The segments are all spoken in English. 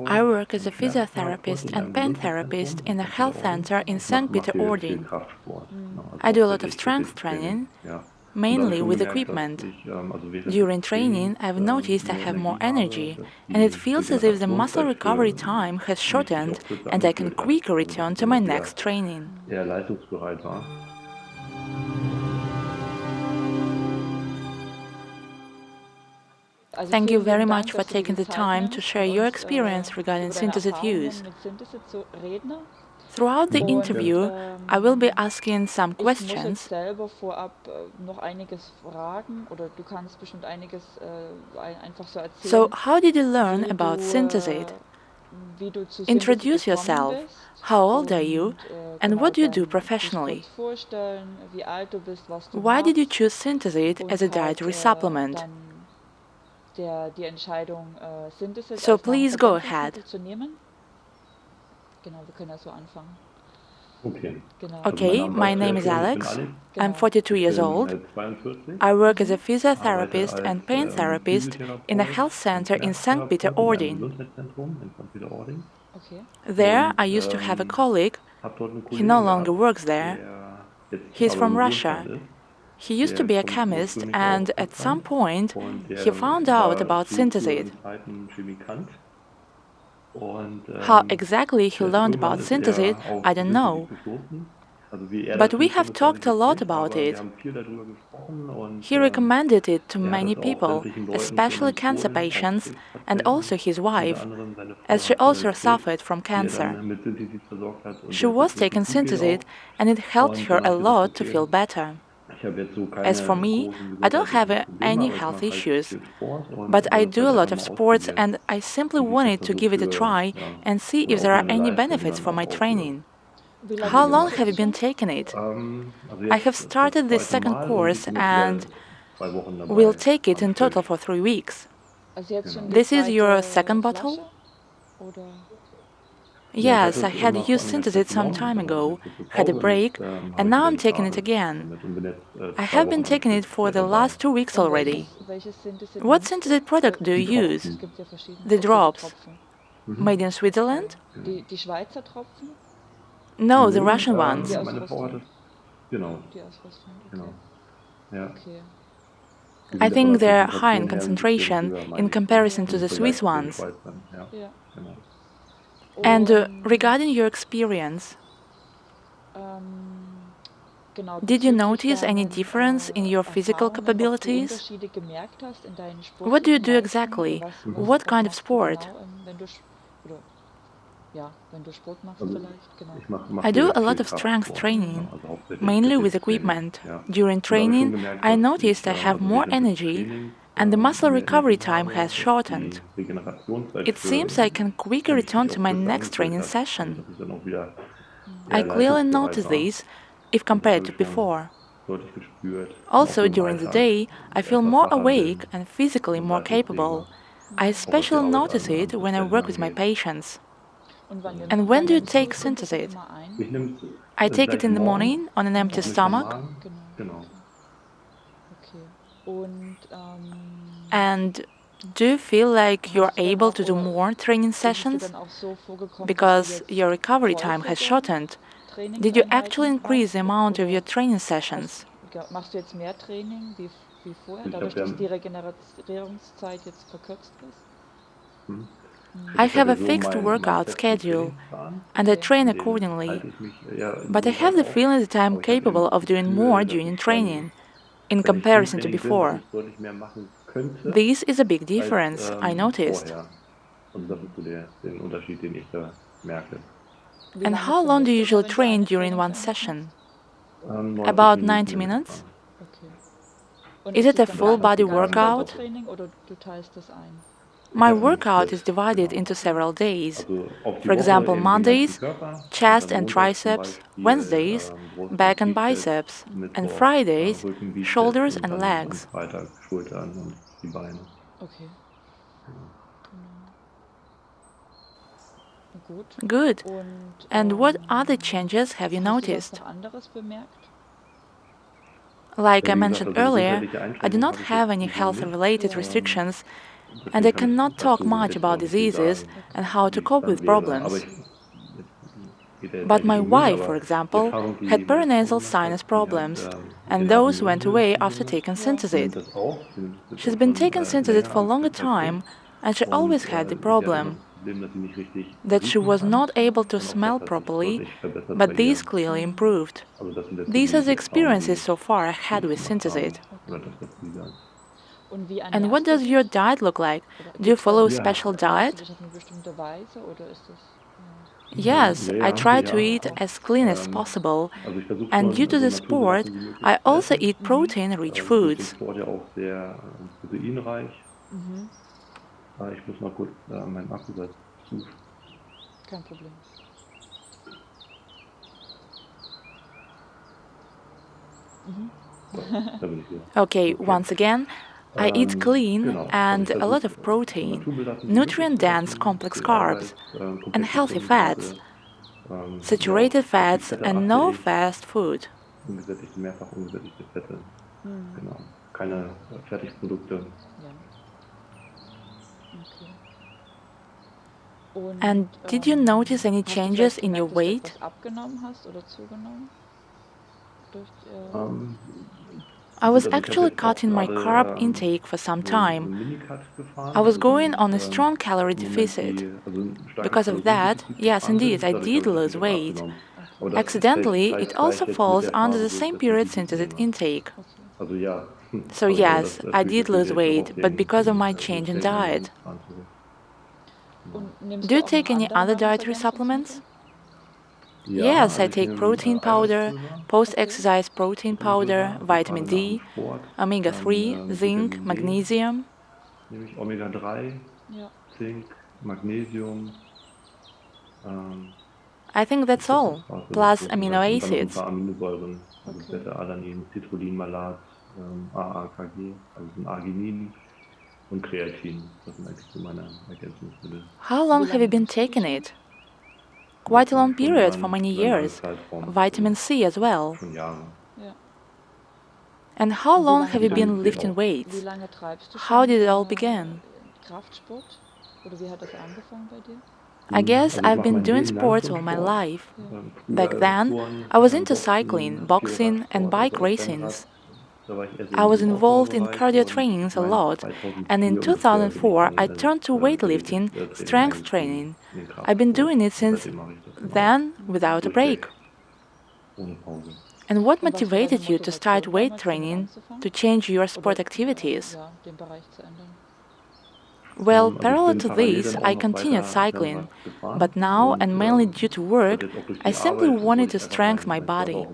I work as a physiotherapist and pain therapist in a health center in St. Peter-Ording. I do a lot of strength training, mainly with equipment. During training, I've noticed I have more energy, and it feels as if the muscle recovery time has shortened and I can quicker return to my next training. Thank you very much for taking the time to share your experience regarding Synthesit use. Throughout the interview, I will be asking some questions. So, how did you learn about Synthesit? Introduce yourself. How old are you? And what do you do professionally? Why did you choose Synthesit as a dietary supplement? So please go ahead. Okay, my name is Alex. I'm 42 years old. I work as a physiotherapist and pain therapist in a health center in St. Peter-Ording. There, I used to have a colleague. He no longer works there. He's from Russia. He used to be a chemist, and at some point, he found out about Synthesit. How exactly he learned about Synthesit, I don't know. But we have talked a lot about it. He recommended it to many people, especially cancer patients, and also his wife, as she also suffered from cancer. She was taking Synthesit, and it helped her a lot to feel better. As for me, I don't have any health issues, but I do a lot of sports and I simply wanted to give it a try and see if there are any benefits for my training. How long have you been taking it? I have started this second course and will take it in total for 3 weeks. This is your second bottle? Yes, I had used Synthesit some time ago, had a break, and now I'm taking it again. I have been taking it for the last 2 weeks already. What Synthesit product do you use? The drops. Made in Switzerland? No, the Russian ones. I think they're high in concentration in comparison to the Swiss ones. And regarding your experience, did you notice any difference in your physical capabilities? What do you do exactly? What kind of sport? I do a lot of strength training, mainly with equipment. During training, I noticed I have more energy and the muscle recovery time has shortened. It seems I can quicker return to my next training session. I clearly notice this if compared to before. Also, during the day, I feel more awake and physically more capable. I especially notice it when I work with my patients. And when do you take Synthesit? I take it in the morning on an empty stomach. And do you feel like you're able to do more training sessions? Because your recovery time has shortened. Did you actually increase the amount of your training sessions? I have a fixed workout schedule, and I train accordingly, but I have the feeling that I am capable of doing more during training, in comparison to before. This is a big difference, I noticed. And how long do you usually train during one session? About 90 minutes? Is it a full body workout? My workout is divided into several days. For example, Mondays, chest and triceps, Wednesdays, back and biceps, and Fridays, shoulders and legs. Good. And what other changes have you noticed? Like I mentioned earlier, I do not have any health-related restrictions, and I cannot talk much about diseases and how to cope with problems. But my wife, for example, had paranasal sinus problems, and those went away after taking Synthesit. She's been taking Synthesit for a longer time, and she always had the problem that she was not able to smell properly, but these clearly improved. These are the experiences so far I had with Synthesit. And what does your diet look like? Do you follow a special diet? Yes, I try to eat as clean as possible, and due to the sport, I also eat protein-rich foods. Okay, once again, I eat clean and a lot of protein, nutrient-dense complex carbs, and healthy fats, saturated fats, and no fast food. And did you notice any changes in your weight? I was actually cutting my carb intake for some time. I was going on a strong calorie deficit. Because of that, yes, indeed, I did lose weight. Accidentally, it also falls under the same period Synthesit intake. So yes, I did lose weight, but because of my change in diet. Do you take any other dietary supplements? Yes, I take protein powder, post-exercise protein powder, vitamin D, omega-3, zinc, magnesium. I think that's all, plus amino acids. How long have you been taking it? Quite a long period, for many years. Vitamin C as well. And how long have you been lifting weights? How did it all begin? I guess I've been doing sports all my life. Back then, I was into cycling, boxing, and bike racings. I was involved in cardio trainings a lot, and in 2004 I turned to weightlifting, strength training. I've been doing it since then without a break. And what motivated you to start weight training, to change your sport activities? Well, parallel to this, I continued cycling, but now, and mainly due to work, I simply wanted to strengthen my body.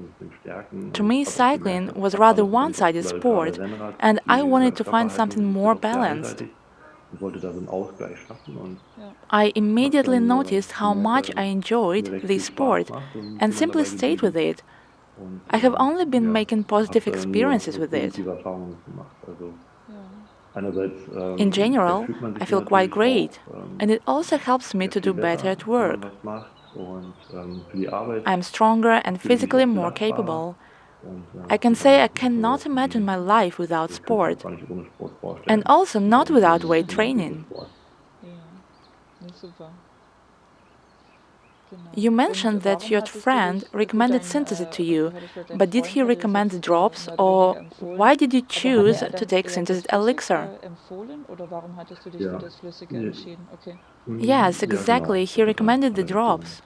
To me, cycling was rather one-sided sport, and I wanted to find something more balanced. I immediately noticed how much I enjoyed this sport, and simply stayed with it. I have only been making positive experiences with it. In general, I feel quite great, and it also helps me to do better at work. I'm stronger and physically more capable. I can say I cannot imagine my life without sport, and also not without weight training. You mentioned that your friend recommended Synthesit to you, but did he recommend the drops, or why did you choose to take Synthesit elixir? Yes, exactly, he recommended the drops.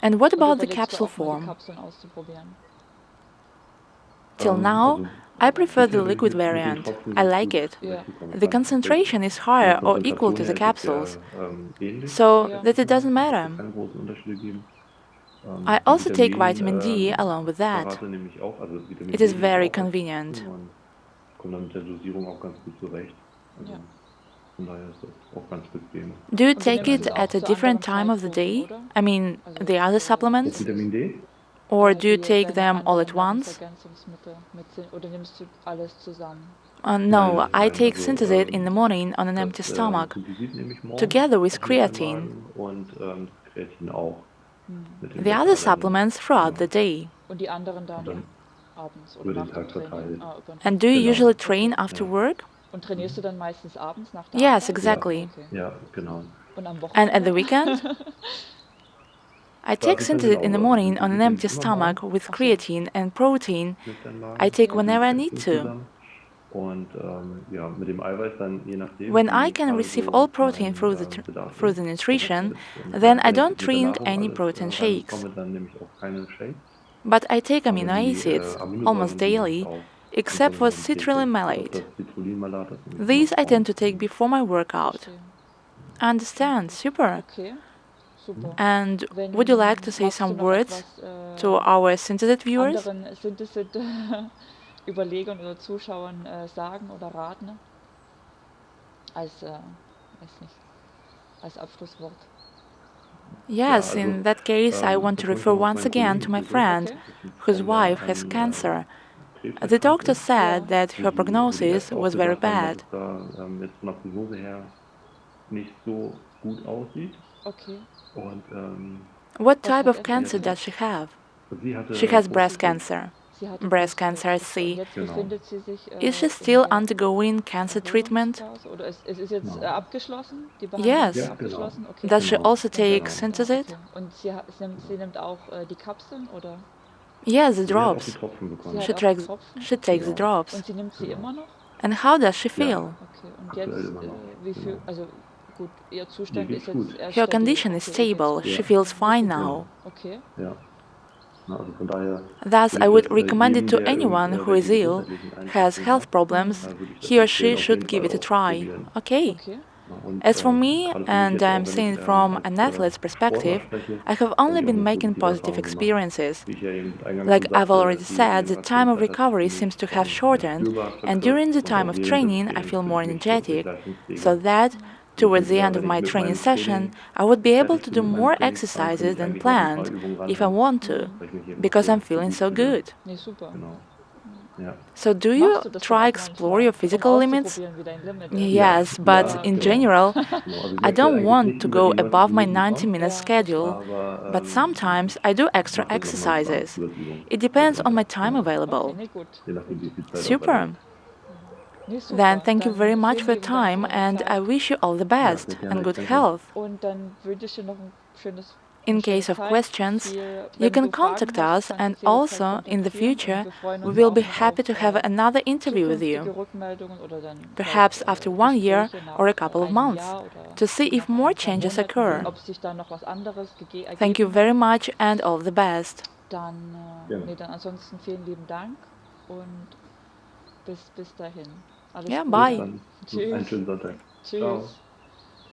And what about the capsule form? Till now, I prefer the liquid variant. I like it. The concentration is higher or equal to the capsules, so that it doesn't matter. I also take vitamin D along with that. It is very convenient. Do you take it at a different time of the day? I mean, the other supplements? Or do you take them all at once? No, I take Synthesit in the morning on an empty stomach, together with creatine. The other supplements throughout the day. And do you usually train after work? Yes, exactly. Ja, genau. And at the weekend, I take Synthesit in the morning on an empty stomach with creatine and protein. Nüchtern I Magen, take die whenever I need Kapseln to. zusammen. Und ja, mit dem Eiweiß dann je nachdem, When I wie can gerade receive all so protein mein through Bedarf through ist. the Ob das nutrition, jetzt then I wenn don't ich mit der drink Nahrung any alles protein shakes. reinbekomme, dann nehme ich auch keine Shakes. But I take Aber amino die acids almost Aminosäuren, die nehme ich daily, auch except for kontinuierlich täglich. citrulline Auch malate. das Citrullin-Malat, das nehme ich immer These I tend to take morgens. before my workout. Understand, super. And would you like to say some words to our Synthesit viewers? Ja, Yes, also in that case, I want to refer Begründung auf once meinen again Kollegen to my zurück. friend Das ist whose Frau ja wife has an cancer. Krebs The erkrankt doctor ist, said that her wo die prognosis Ärzte auch was very gesagt haben, dass bad. es da jetzt von der Prognose her nicht so gut aussieht. Und What type of sie cancer hatte, does she have? sie She hatte has breast Brustkrebs. cancer. Breast cancer, I see. Genau. Is she still undergoing cancer treatment? Genau. Yes. Ja, genau. Does she Genau. also take Genau. Synthesit? Genau. Yes, the Sie hat auch die drops. Tropfen bekommen. She takes the Genau. drops. Genau. And how does she Ja, feel? aktuell immer noch. Genau. Ihr geht's gut. Her condition is stable. Ja. She feels fine Ja. now. Ja. Na, also von daher Thus, würde I ich would das recommend it jedem, to der anyone who is irgendwelche ill, gesundheitlichen has Einschränkungen hat, health problems, würde ich das he or empfehlen, she auf should jeden give Fall it a auch try. probieren. Okay. Ja, und As for me, gerade für mich and jetzt I'm auch, wenn seeing ich it from als an athlete's Sportler perspective, spreche, I have habe only ich auch been eine making positive positive Erfahrung gemacht. experiences. Wie ich ja eben eingangs Like schon I've sagte, already die said, the time of Reha-Zeit hat sich für recovery seems mich to have ja, shortened, spürbar and verkürzt during the und time auch of während des training, I Trainings feel fühle more ich mich doch energetic, so leistungsfähiger. that Und ich bin towards the sogar, end of wenn ich my mit training meinem session, Training I would be able fertig to bin do mit meinem more Trainingsplan, kann exercises ich than eigentlich noch ein paar planned Übungen if I ranhängen, want to, weil ich mich eben noch because I'm so feeling gut so fühle. good. Genau. Ja. So, do you try explore your physical limits? Ja, Yes, but ja, in genau. general, Genau. Also ich I möchte don't eigentlich want nicht to über go die above 90 my Minuten 90-minute kommen, schedule, aber but sometimes I do ich extra mache das auch manchmal exercises. Zusatzübungen It mit depends on my runter. time Genau. available. Je nachdem, wie viel Zeit auch Super. erlaubt. Then thank you very much for your time and I wish you all the Ja, sehr best and gerne. Ich good danke auch. health. In case of questions, you can contact us, and also in the future, we will be happy to have another interview with you, perhaps after 1 year or a couple of months, to see if more changes occur. Thank you very much and all the best. Gerne. Yeah, Bis bye. dann. Noch einen schönen Sonntag. Ciao.